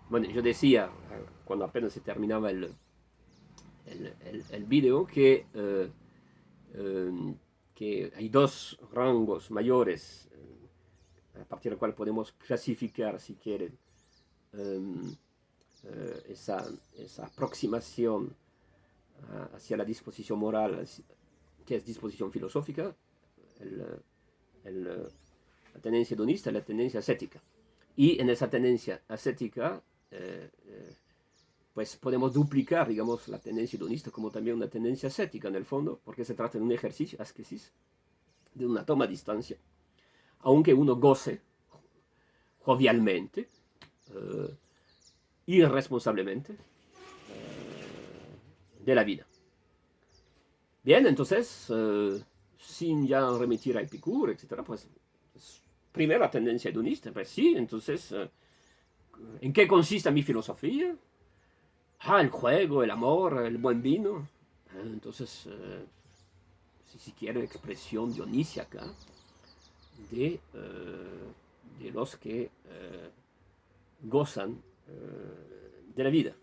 bueno, yo decía, cuando apenas se terminaba el video, que hay dos rangos mayores a partir del cual podemos clasificar, si quieren, eh, esa, esa aproximación hacia la disposición moral, que es disposición filosófica, el, el, la tendencia hedonista y la tendencia ascética. Y en esa tendencia ascética, pues podemos duplicar, digamos, la tendencia hedonista como también una tendencia ascética en el fondo, porque se trata de un ejercicio, ascesis, de una toma de distancia, aunque uno goce jovialmente, irresponsablemente, de la vida. Bien, entonces, sin ya remitir a Epicuro, etc., pues, primero la tendencia hedonista, pues sí, entonces, ¿en qué consiste mi filosofía? El juego, el amor, el buen vino. Entonces, si quiere, expresión dionísica de los que gozan de la vida.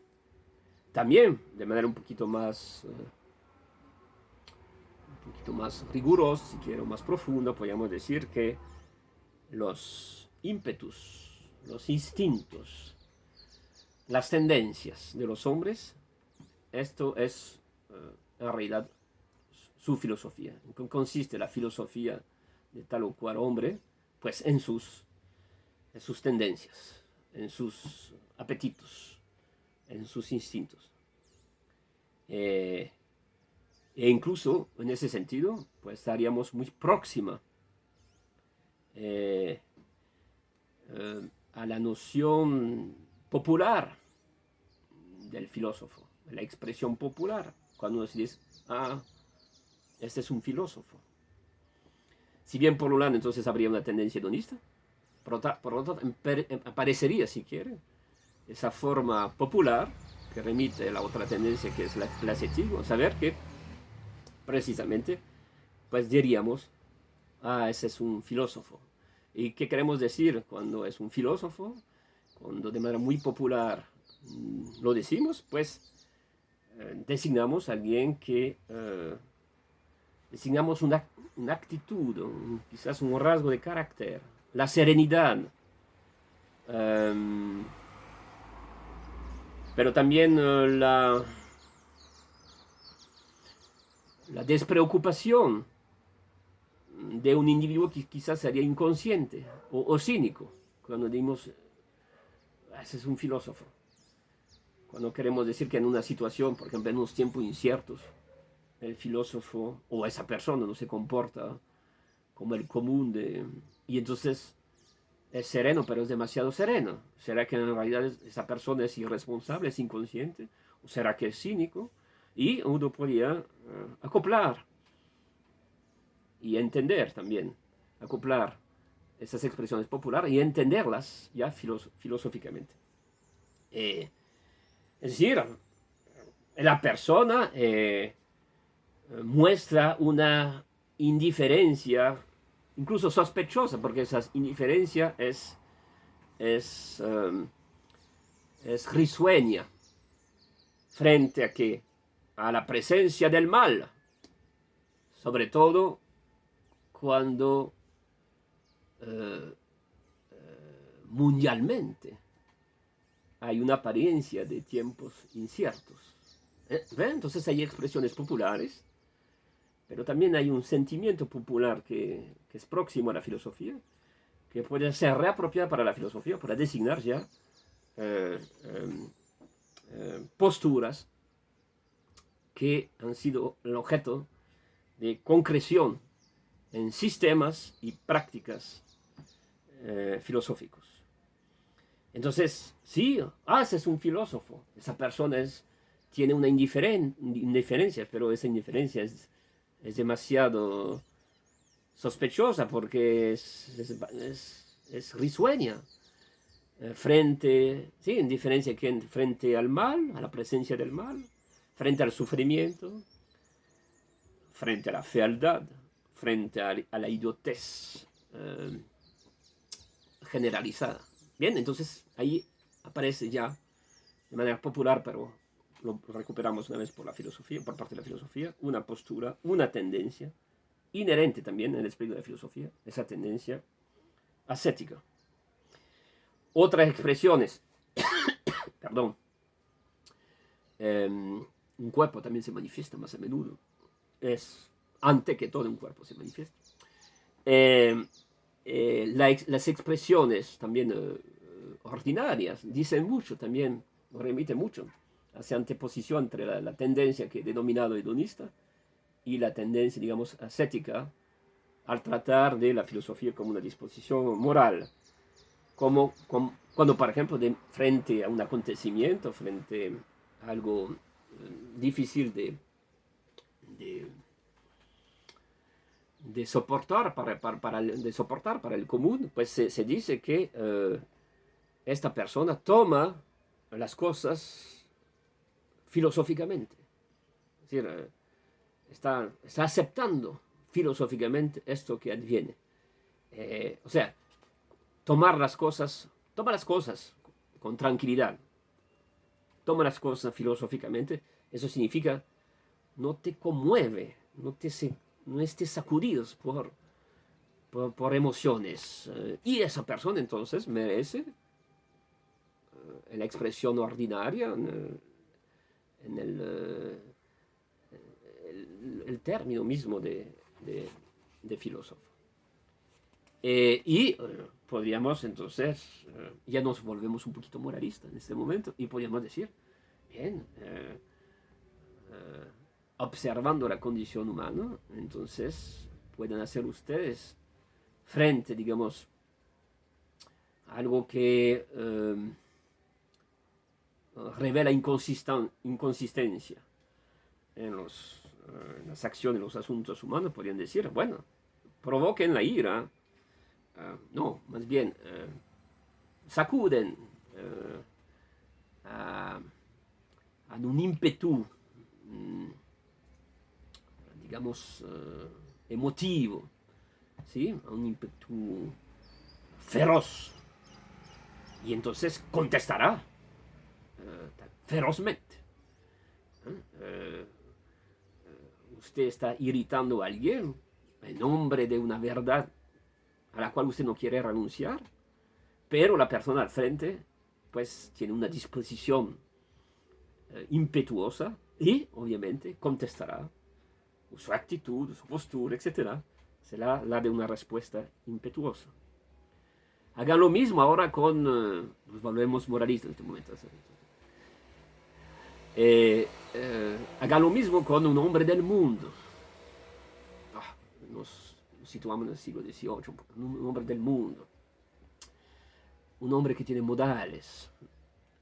También, de manera un poquito más rigurosa, si quiero, más profunda, podríamos decir que los ímpetus, los instintos, las tendencias de los hombres, esto es en realidad su filosofía. ¿En qué consiste la filosofía de tal o cual hombre? Pues en sus tendencias, en sus apetitos, en sus instintos. E incluso en ese sentido, pues estaríamos muy próxima eh, a la noción popular del filósofo, la expresión popular, cuando uno se dice, este es un filósofo. Si bien por un lado entonces habría una tendencia hedonista, por otro aparecería, si quiere, esa forma popular que remite a la otra tendencia que es el ascetismo, saber que precisamente, pues diríamos, ese es un filósofo. ¿Y qué queremos decir cuando es un filósofo? Cuando de manera muy popular lo decimos, pues designamos a alguien que designamos una actitud, quizás un rasgo de carácter, la serenidad, um, pero también la despreocupación de un individuo que quizás sería inconsciente o cínico, cuando decimos, ese es un filósofo. Cuando queremos decir que en una situación, por ejemplo, en unos tiempos inciertos, el filósofo o esa persona no se comporta como el común y entonces es sereno, pero es demasiado sereno. ¿Será que en realidad esa persona es irresponsable, es inconsciente? ¿O será que es cínico? Y uno podría acoplar y entender también, acoplar esas expresiones populares y entenderlas ya filosóficamente. Es decir, la persona muestra una indiferencia, incluso sospechosa, porque esa indiferencia es es risueña frente a qué? A la presencia del mal, sobre todo cuando eh, mundialmente hay una apariencia de tiempos inciertos. Entonces hay expresiones populares, pero también hay un sentimiento popular que es próximo a la filosofía, que puede ser reapropiada para la filosofía, para designar ya eh, eh, posturas que han sido el objeto de concreción en sistemas y prácticas filosóficos. Entonces, sí, ese es un filósofo, esa persona tiene una indiferencia, pero esa indiferencia es demasiado sospechosa porque es risueña frente, sí, indiferencia que frente al mal, a la presencia del mal, frente al sufrimiento, frente a la fealdad, frente a la idiotez generalizada. Bien, entonces ahí aparece ya de manera popular, pero lo recuperamos una vez por la filosofía, por parte de la filosofía, una postura, una tendencia, inherente también en el espíritu de la filosofía, esa tendencia ascética. Otras expresiones, perdón, un cuerpo también se manifiesta más a menudo, es antes que todo un cuerpo se manifiesta. Las expresiones también ordinarias dicen mucho también, remiten mucho hacia anteposición entre la tendencia que he denominado hedonista y la tendencia, digamos, ascética, al tratar de la filosofía como una disposición moral, como cuando, por ejemplo, frente a un acontecimiento, frente a algo difícil de, de soportar para el común, pues se dice que esta persona toma las cosas filosóficamente. Es decir, está aceptando filosóficamente esto que adviene. O sea, toma las cosas con tranquilidad. Toma las cosas filosóficamente. Eso significa no te conmueve, no estés sacudidos por emociones. Y esa persona entonces merece en la expresión ordinaria, en el término mismo de filósofo. Podríamos entonces, ya nos volvemos un poquito moralistas en este momento, y podríamos decir, bien, observando la condición humana, entonces pueden hacer ustedes frente, digamos, a algo que revela inconsistencia en las acciones, en los asuntos humanos, podrían decir, bueno, provoquen la ira, no, más bien sacuden a un ímpetu, digamos, emotivo, ¿sí? A un ímpetu feroz. Y entonces contestará ferozmente. Usted está irritando a alguien en nombre de una verdad a la cual usted no quiere renunciar, pero la persona al frente pues tiene una disposición impetuosa y obviamente contestará su actitud, su postura, etc. será la de una respuesta impetuosa. Hagan lo mismo ahora con, nos volvemos moralistas en este momento. Hagan lo mismo con un hombre del mundo. Nos situamos en el siglo XVIII, un hombre del mundo. Un hombre que tiene modales.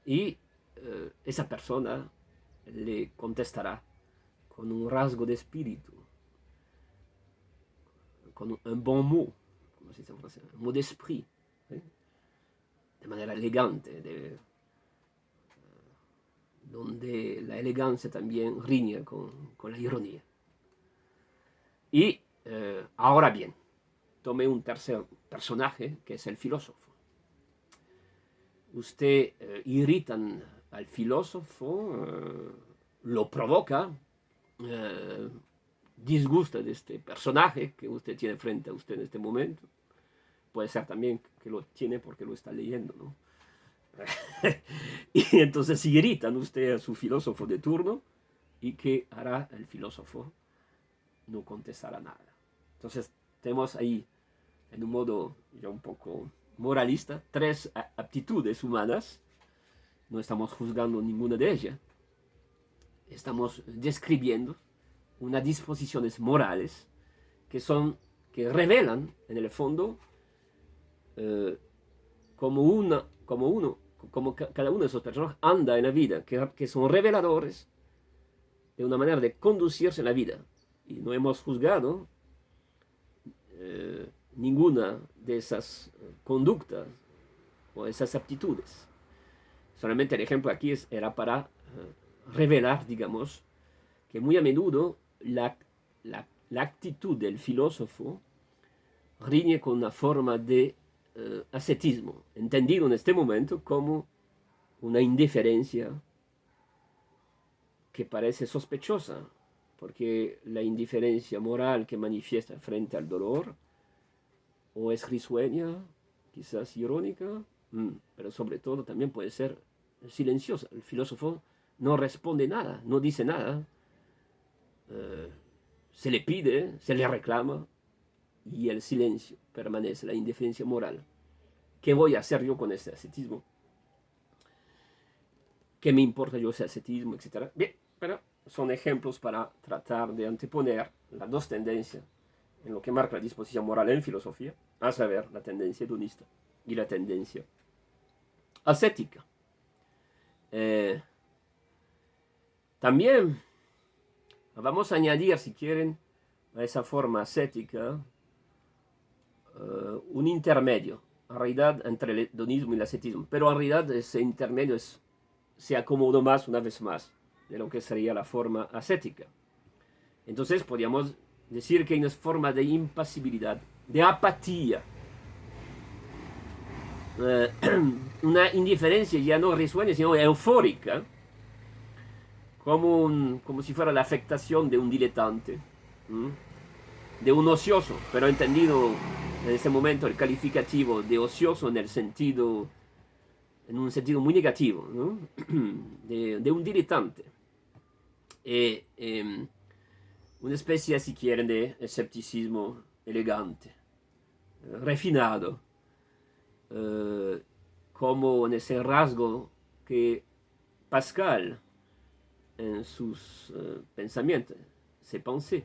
Y esa persona le contestará con un rasgo de espíritu, con un bon mot, como se dice en francés, un mot d'esprit, ¿sí? De manera elegante, donde la elegancia también riña con la ironía. Y ahora bien, tomé un tercer personaje, que es el filósofo. Usted irritan al filósofo, lo provoca, disgusta de este personaje que usted tiene frente a usted en este momento. Puede ser también que lo tiene porque lo está leyendo, ¿no? Y entonces si irritan usted a su filósofo de turno, ¿y qué hará el filósofo? No contestará nada. Entonces tenemos ahí, en un modo ya un poco moralista, tres aptitudes humanas. No estamos juzgando ninguna de ellas. Estamos describiendo unas disposiciones morales que revelan en el fondo como cada uno de esos personajes anda en la vida, que son reveladores de una manera de conducirse en la vida. Y no hemos juzgado ninguna de esas conductas o esas aptitudes. Solamente el ejemplo aquí era para revelar, digamos, que muy a menudo la actitud del filósofo riñe con una forma de ascetismo, entendido en este momento como una indiferencia que parece sospechosa, porque la indiferencia moral que manifiesta frente al dolor o es risueña, quizás irónica, pero sobre todo también puede ser silenciosa. El filósofo no responde nada, no dice nada, se le pide, se le reclama y el silencio permanece, la indiferencia moral. ¿Qué voy a hacer yo con ese ascetismo? ¿Qué me importa yo ese ascetismo, etcétera? Bien, pero son ejemplos para tratar de anteponer las dos tendencias en lo que marca la disposición moral en filosofía, a saber, la tendencia hedonista y la tendencia ascética. También vamos a añadir, si quieren, a esa forma ascética un intermedio, en realidad, entre el hedonismo y el ascetismo. Pero en realidad ese intermedio se acomodó más, una vez más, de lo que sería la forma ascética. Entonces podríamos decir que hay una forma de impasibilidad, de apatía, una indiferencia ya no risueña, sino eufórica, como si fuera la afectación de un diletante, de un ocioso, pero entendido en ese momento el calificativo de ocioso en un sentido muy negativo, ¿no? de un diletante. Una especie, si quieren, de escepticismo elegante, refinado, como en ese rasgo que Pascal, en sus pensamientos, ses pensées,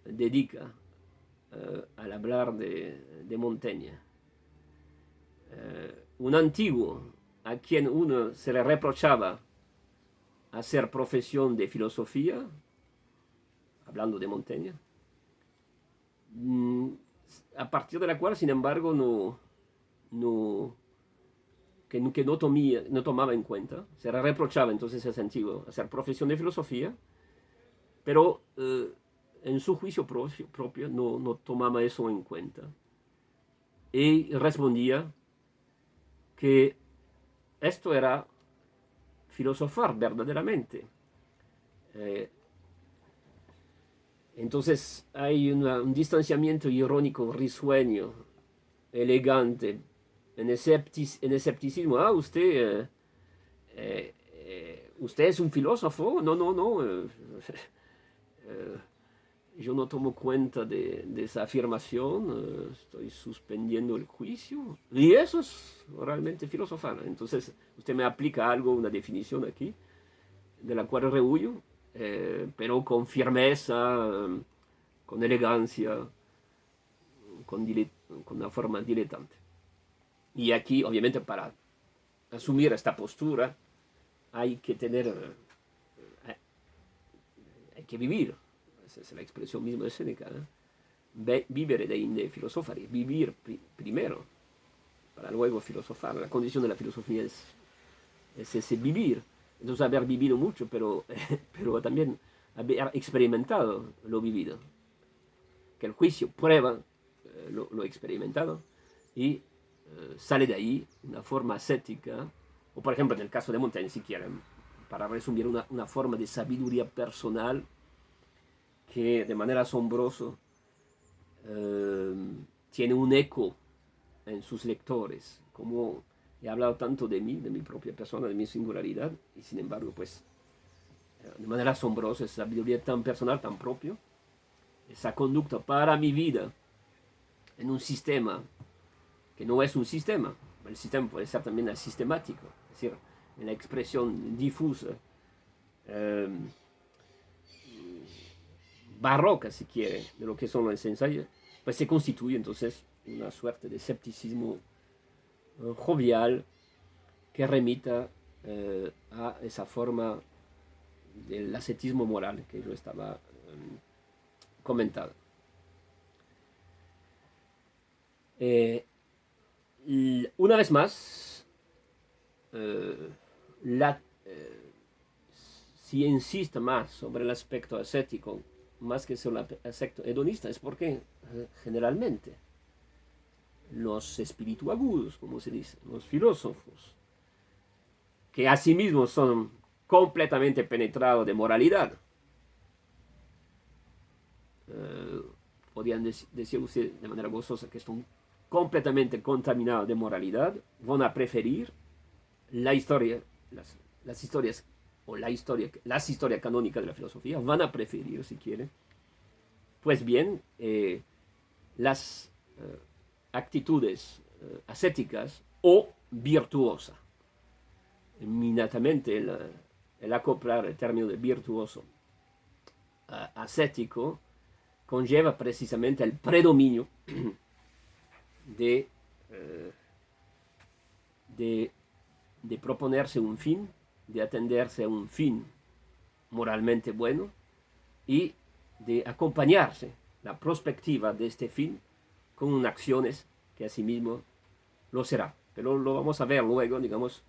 dedica al hablar de Montaigne. Un antiguo a quien uno se le reprochaba hacer profesión de filosofía, hablando de Montaigne, a partir de la cual, sin embargo, no tomaba en cuenta, se le reprochaba entonces a ese antiguo hacer profesión de filosofía, pero en su juicio propio no tomaba eso en cuenta. Y respondía que esto era filosofar verdaderamente. Entonces hay un distanciamiento irónico, risueño, elegante, en escepticismo. Usted es un filósofo. No. Yo no tomo cuenta de esa afirmación, estoy suspendiendo el juicio. Y eso es realmente filosofar. Entonces, usted me aplica algo, una definición aquí, de la cual rehuyo, pero con firmeza, con elegancia, con una forma diletante. Y aquí, obviamente, para asumir esta postura, hay que hay que vivir. Esa es la expresión misma de Séneca, ¿eh? Vivere deinde filosofare, vivir primero, para luego filosofar. La condición de la filosofía es ese vivir. Entonces haber vivido mucho, pero también haber experimentado lo vivido. Que el juicio prueba lo experimentado y sale de ahí una forma ascética, o por ejemplo en el caso de Montaigne, si quieren, para resumir, una forma de sabiduría personal que de manera asombrosa tiene un eco en sus lectores, como he hablado tanto de mí, de mi propia persona, de mi singularidad, y sin embargo, pues, de manera asombrosa, esa sabiduría tan personal, tan propia, esa conducta para mi vida en un sistema que no es un sistema. El sistema puede ser también asistemático, es decir, en la expresión difusa, barroca, si quiere, de lo que son los ensayos, pues se constituye entonces una suerte de escepticismo jovial que remita a esa forma del ascetismo moral que yo estaba comentando. Una vez más, si insiste más sobre el aspecto ascético, más que sobre el aspecto hedonista, es porque generalmente los espíritus agudos, como se dice, los filósofos, que asimismo son completamente penetrados de moralidad. Podrían decir usted de manera gozosa que están completamente contaminados de moralidad, van a preferir la historia, las historias, o las historias canónicas de la filosofía, van a preferir, si quieren, pues bien, las actitudes ascéticas o virtuosas. Inmediatamente el acoplar el término de virtuoso ascético conlleva precisamente el predominio de, de proponerse un fin, de atenderse a un fin moralmente bueno y de acompañarse la perspectiva de este fin con acciones que asimismo lo será. Pero lo vamos a ver luego, digamos,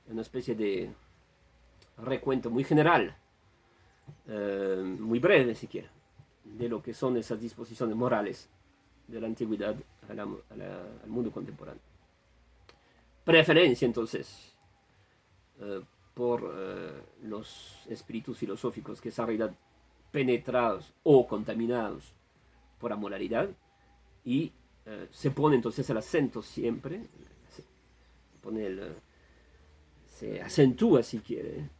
en una especie de recuento muy general, muy breve siquiera, de lo que son esas disposiciones morales de la antigüedad al mundo contemporáneo. Preferencia entonces por los espíritus filosóficos que están en realidad penetrados o contaminados por la moralidad, y se pone entonces el acento siempre, se acentúa si quiere,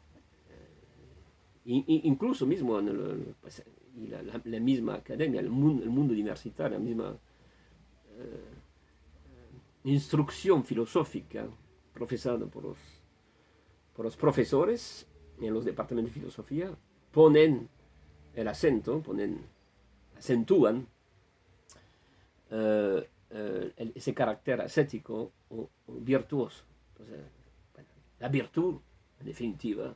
incluso mismo en pues, y la misma academia, el mundo universitario, la misma instrucción filosófica profesada por los profesores en los departamentos de filosofía, ponen el acento, acentúan ese carácter ascético o virtuoso. Entonces, bueno, la virtud, en definitiva,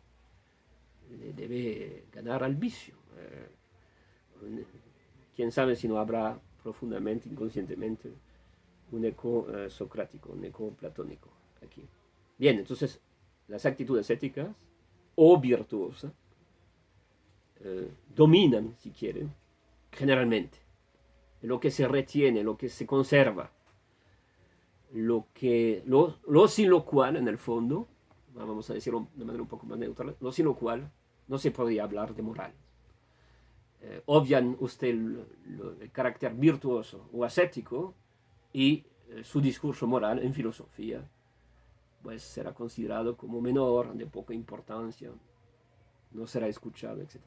debe ganar al vicio. Quién sabe si no habrá profundamente, inconscientemente, un eco socrático, un eco platónico aquí. Bien, entonces, las actitudes éticas o virtuosas dominan, si quieren, generalmente. Lo que se retiene, lo que se conserva, lo sin lo cual, en el fondo, vamos a decirlo de manera un poco más neutral, lo sin lo cual no se podría hablar de moral. Obvian usted el carácter virtuoso o ascético y su discurso moral en filosofía pues será considerado como menor, de poca importancia, no será escuchado, etc.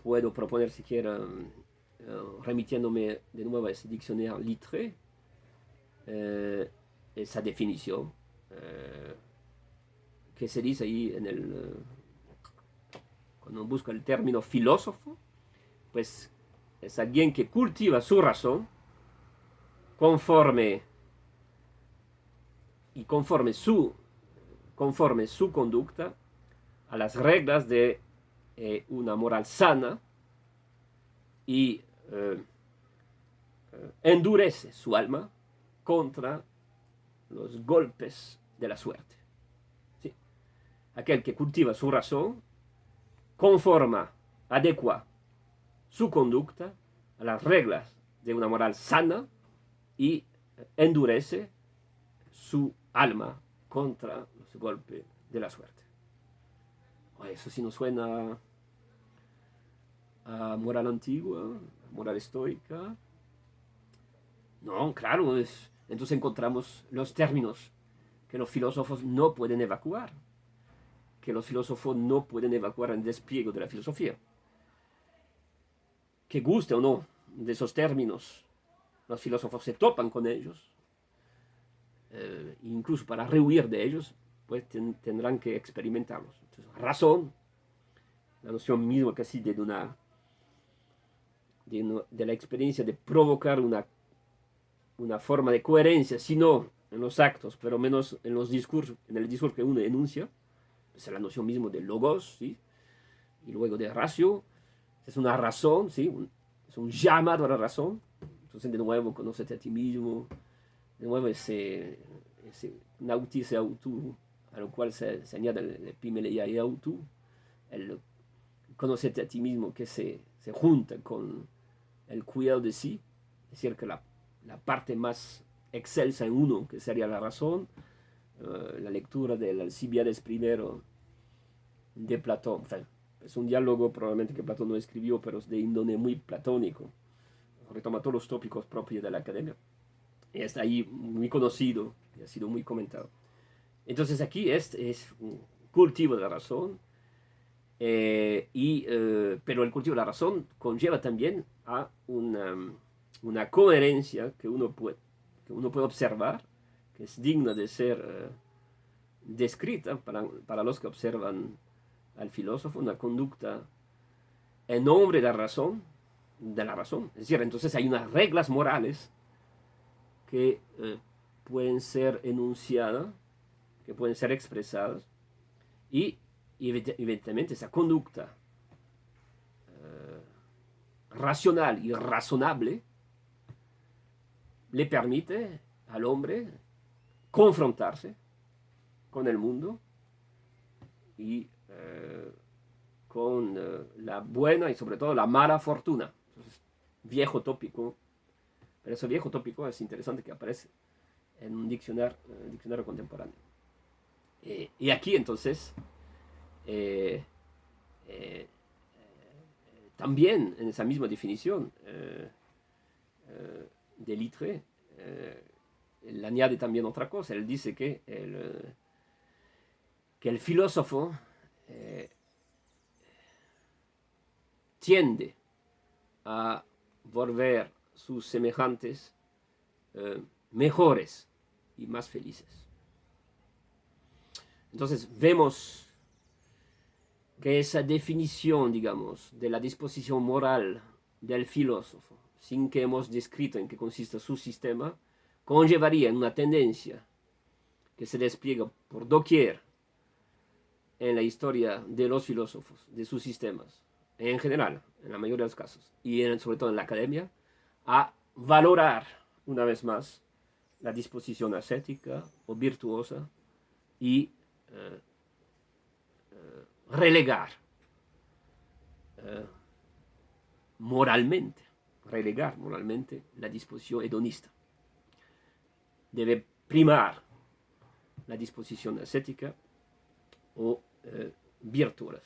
Puedo proponer siquiera, remitiéndome de nuevo a ese diccionario Littré, esa definición que se dice ahí cuando busca el término filósofo, pues es alguien que cultiva su razón conforme su conducta a las reglas de una moral sana y endurece su alma contra los golpes de la suerte. ¿Sí? Aquel que cultiva su razón adecua su conducta a las reglas de una moral sana y endurece su alma contra los golpes de la suerte. Eso sí nos suena a moral antigua, moral estoica. No, claro, entonces encontramos los términos que los filósofos no pueden evacuar, en el despliegue de la filosofía. Que guste o no de esos términos, los filósofos se topan con ellos, incluso para rehuir de ellos, pues tendrán que experimentarlos. Entonces, razón, la noción misma casi de la experiencia de provocar una forma de coherencia, si no en los actos, pero menos en el discurso que uno enuncia, es la noción misma de logos, ¿sí? Y luego de ratio, es una razón, ¿sí? Es un llamado a la razón. Entonces, de nuevo, conócete a ti mismo, de nuevo ese nautice autu, a lo cual se añade el epimeleia y autu, el conocerte a ti mismo que se junta con el cuidado de sí, es decir, que la la parte más excelsa en uno, que sería la razón, la lectura del Alcibíades I de Platón. Enfin, es un diálogo probablemente que Platón no escribió, pero es de índole muy platónico. Retoma todos los tópicos propios de la academia. Y está ahí muy conocido y ha sido muy comentado. Entonces aquí es un cultivo de la razón, pero el cultivo de la razón conlleva también a una coherencia que uno puede observar, que es digna de ser descrita para los que observan al filósofo, una conducta en nombre de la razón. Es decir, entonces hay unas reglas morales que pueden ser enunciadas, que pueden ser expresadas, y evidentemente esa conducta racional y razonable le permite al hombre confrontarse con el mundo y con la buena y sobre todo la mala fortuna. Entonces, viejo tópico, pero ese viejo tópico es interesante que aparece en un diccionario contemporáneo. Y aquí entonces también en esa misma definición de Littré, él añade también otra cosa. Él dice que el filósofo tiende a volver sus semejantes mejores y más felices. Entonces vemos que esa definición, digamos, de la disposición moral del filósofo, sin que hemos descrito en qué consiste su sistema, conllevaría en una tendencia que se despliega por doquier en la historia de los filósofos, de sus sistemas, en general, en la mayoría de los casos, y sobre todo en la academia, a valorar una vez más la disposición ascética o virtuosa y relegar moralmente la disposición hedonista. Debe primar la disposición ascética o virtuosa.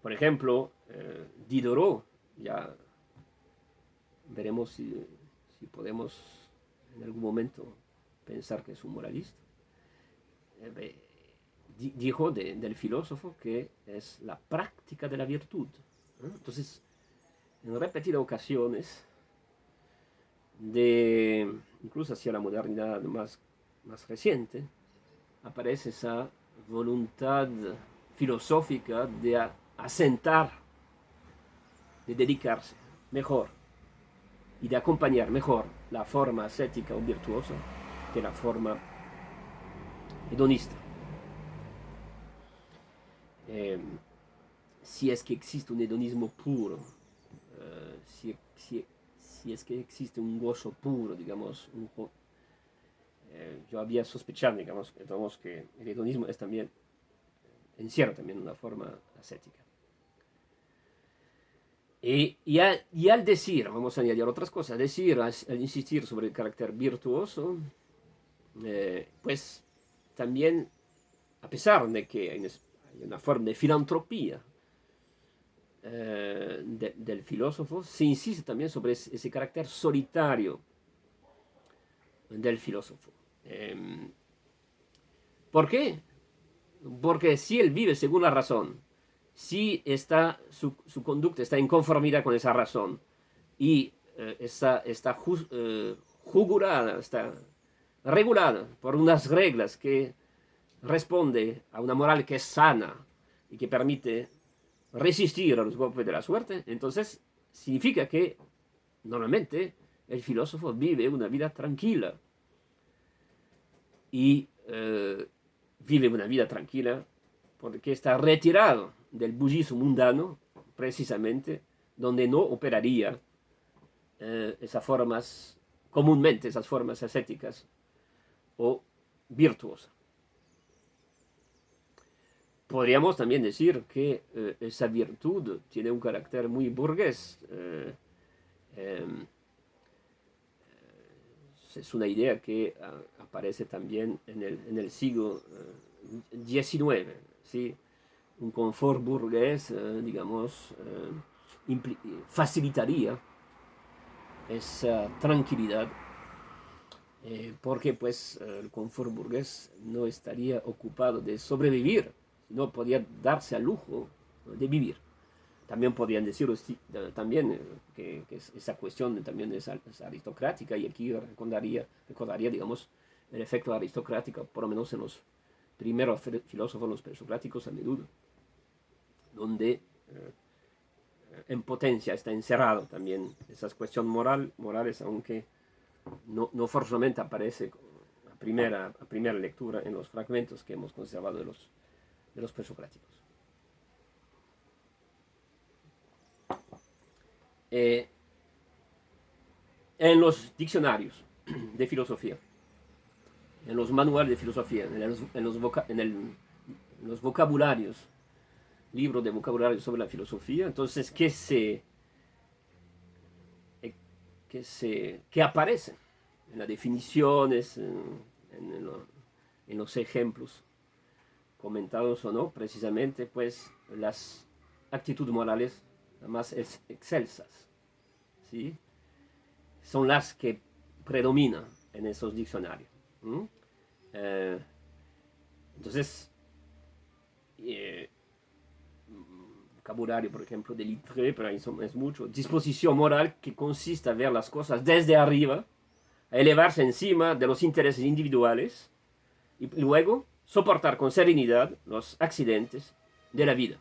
Por ejemplo, Diderot, ya veremos si podemos en algún momento pensar que es un moralista, dijo del filósofo que es la práctica de la virtud. Entonces, en repetidas ocasiones, incluso hacia la modernidad más reciente, aparece esa voluntad filosófica de asentar, de dedicarse mejor y de acompañar mejor la forma ascética o virtuosa que la forma hedonista. Si es que existe un hedonismo puro, si es que existe un gozo puro, digamos, yo había sospechado, digamos, que el hedonismo es también, encierra también una forma ascética. Y al decir, vamos a añadir otras cosas, al insistir sobre el carácter virtuoso, pues también, a pesar de que hay una forma de filantropía del filósofo, se insiste también sobre ese carácter solitario del filósofo. ¿Por qué? Porque si él vive según la razón, si su conducta está en conformidad con esa razón y está jugurada, está regulada por unas reglas que responde a una moral que es sana y que permite resistir a los golpes de la suerte, entonces significa que normalmente el filósofo vive una vida tranquila y vive una vida tranquila porque está retirado del bullicio mundano, precisamente donde no operaría comúnmente esas formas ascéticas o virtuosas. Podríamos también decir que esa virtud tiene un carácter muy burgués. es una idea que aparece también en el siglo XIX, ¿sí? Un confort burgués, digamos, facilitaría esa tranquilidad, porque pues el confort burgués no estaría ocupado de sobrevivir, sino podía darse al lujo de vivir. También podrían decir también que esa cuestión también es aristocrática, y aquí recordaría, digamos, el efecto aristocrático, por lo menos en los primeros filósofos, los presocráticos, a menudo, donde en potencia está encerrado también esas cuestiones morales, aunque no forzosamente aparece a primera lectura en los fragmentos que hemos conservado de los presocráticos. En los diccionarios de filosofía, en los manuales de filosofía, en los vocabularios, libros de vocabulario sobre la filosofía, entonces, ¿qué aparece en las definiciones, en los ejemplos comentados o no? Precisamente, pues, las actitudes morales más excelsas, ¿sí? Son las que predominan en esos diccionarios. Entonces, vocabulario, por ejemplo, de Littré, pero eso es mucho. Disposición moral, que consiste en ver las cosas desde arriba, a elevarse encima de los intereses individuales y luego soportar con serenidad los accidentes de la vida.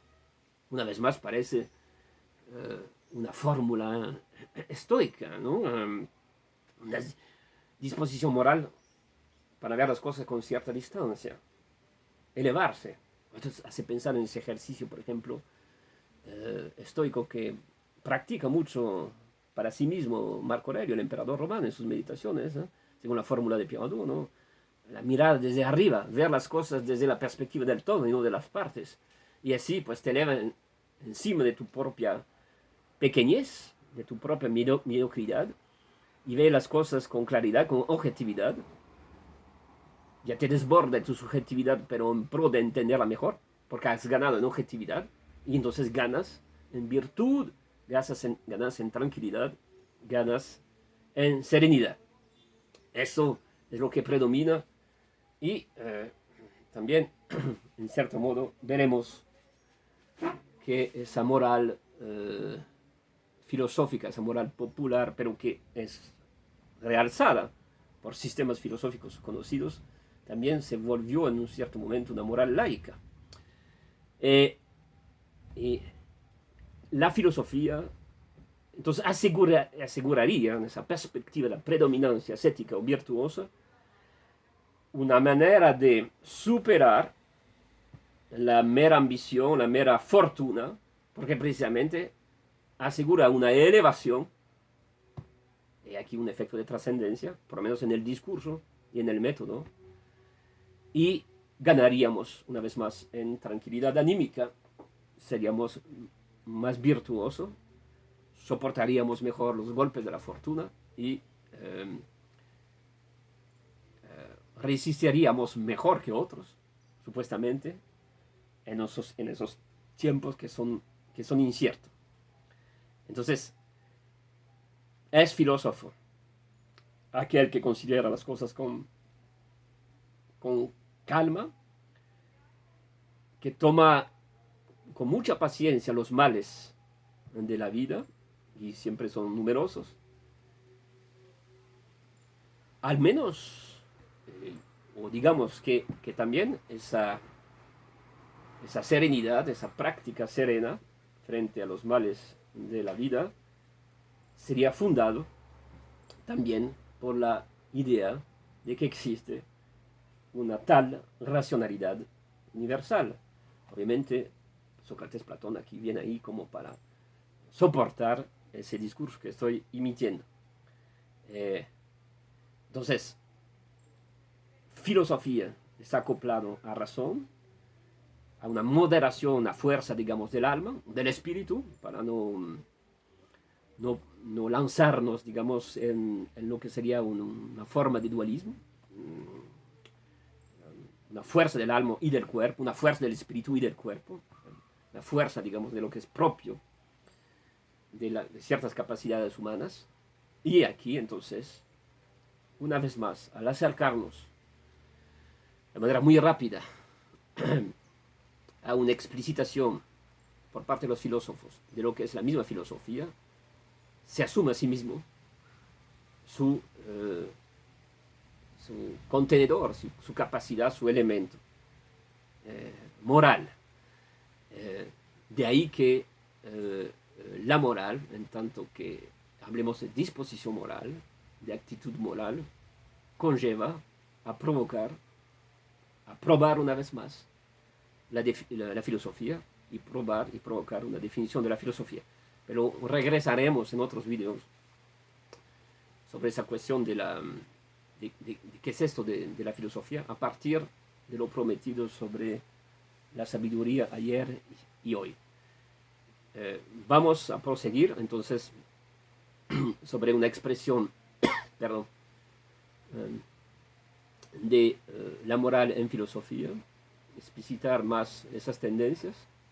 Una vez más, parece una fórmula estoica, ¿no? Una disposición moral para ver las cosas con cierta distancia, elevarse. Entonces hace pensar en ese ejercicio, por ejemplo, estoico, que practica mucho para sí mismo Marco Aurelio, el emperador romano, en sus meditaciones, según la fórmula de Pirandello, ¿no? La mirada desde arriba, ver las cosas desde la perspectiva del todo y no de las partes, y así pues te elevan encima de tu propia pequeñez, de tu propia mediocridad, y ve las cosas con claridad, con objetividad. Ya te desborda tu subjetividad, pero en pro de entenderla mejor, porque has ganado en objetividad, y entonces ganas en virtud, ganas en tranquilidad, ganas en serenidad. Eso es lo que predomina, y también, en cierto modo, veremos que esa moral filosófica, esa moral popular, pero que es realzada por sistemas filosóficos conocidos, también se volvió en un cierto momento una moral laica. La filosofía, entonces, aseguraría en esa perspectiva de la predominancia ascética o virtuosa una manera de superar la mera ambición, la mera fortuna, porque precisamente asegura una elevación, y aquí un efecto de trascendencia, por lo menos en el discurso y en el método, y ganaríamos una vez más en tranquilidad anímica, seríamos más virtuosos, soportaríamos mejor los golpes de la fortuna y resistiríamos mejor que otros, supuestamente, en esos tiempos que son inciertos. Entonces, es filósofo aquel que considera las cosas con calma, que toma con mucha paciencia los males de la vida, y siempre son numerosos, al menos, o digamos que también esa serenidad, esa práctica serena frente a los males de la vida, sería fundado también por la idea de que existe una tal racionalidad universal. Obviamente, Sócrates, Platón aquí viene ahí como para soportar ese discurso que estoy emitiendo. Entonces, filosofía está acoplado a razón, a una moderación, a fuerza, digamos, del alma, del espíritu, para no no lanzarnos, digamos, en lo que sería una forma de dualismo, una fuerza del alma y del cuerpo, una fuerza del espíritu y del cuerpo, la fuerza, digamos, de lo que es propio de ciertas capacidades humanas. Y aquí, entonces, una vez más, al acercarnos de manera muy rápida a una explicitación por parte de los filósofos de lo que es la misma filosofía, se asume a sí mismo su, su contenedor, su capacidad, su elemento moral. De ahí que la moral, en tanto que hablemos de disposición moral, de actitud moral, conlleva a provocar, a probar una vez más la filosofía y probar y provocar una definición de la filosofía. Pero regresaremos en otros videos sobre esa cuestión de qué es esto de la filosofía a partir de lo prometido sobre la sabiduría ayer y hoy. Vamos a proseguir entonces sobre una expresión, perdón, de la moral en filosofía, explicitar más esas tendencias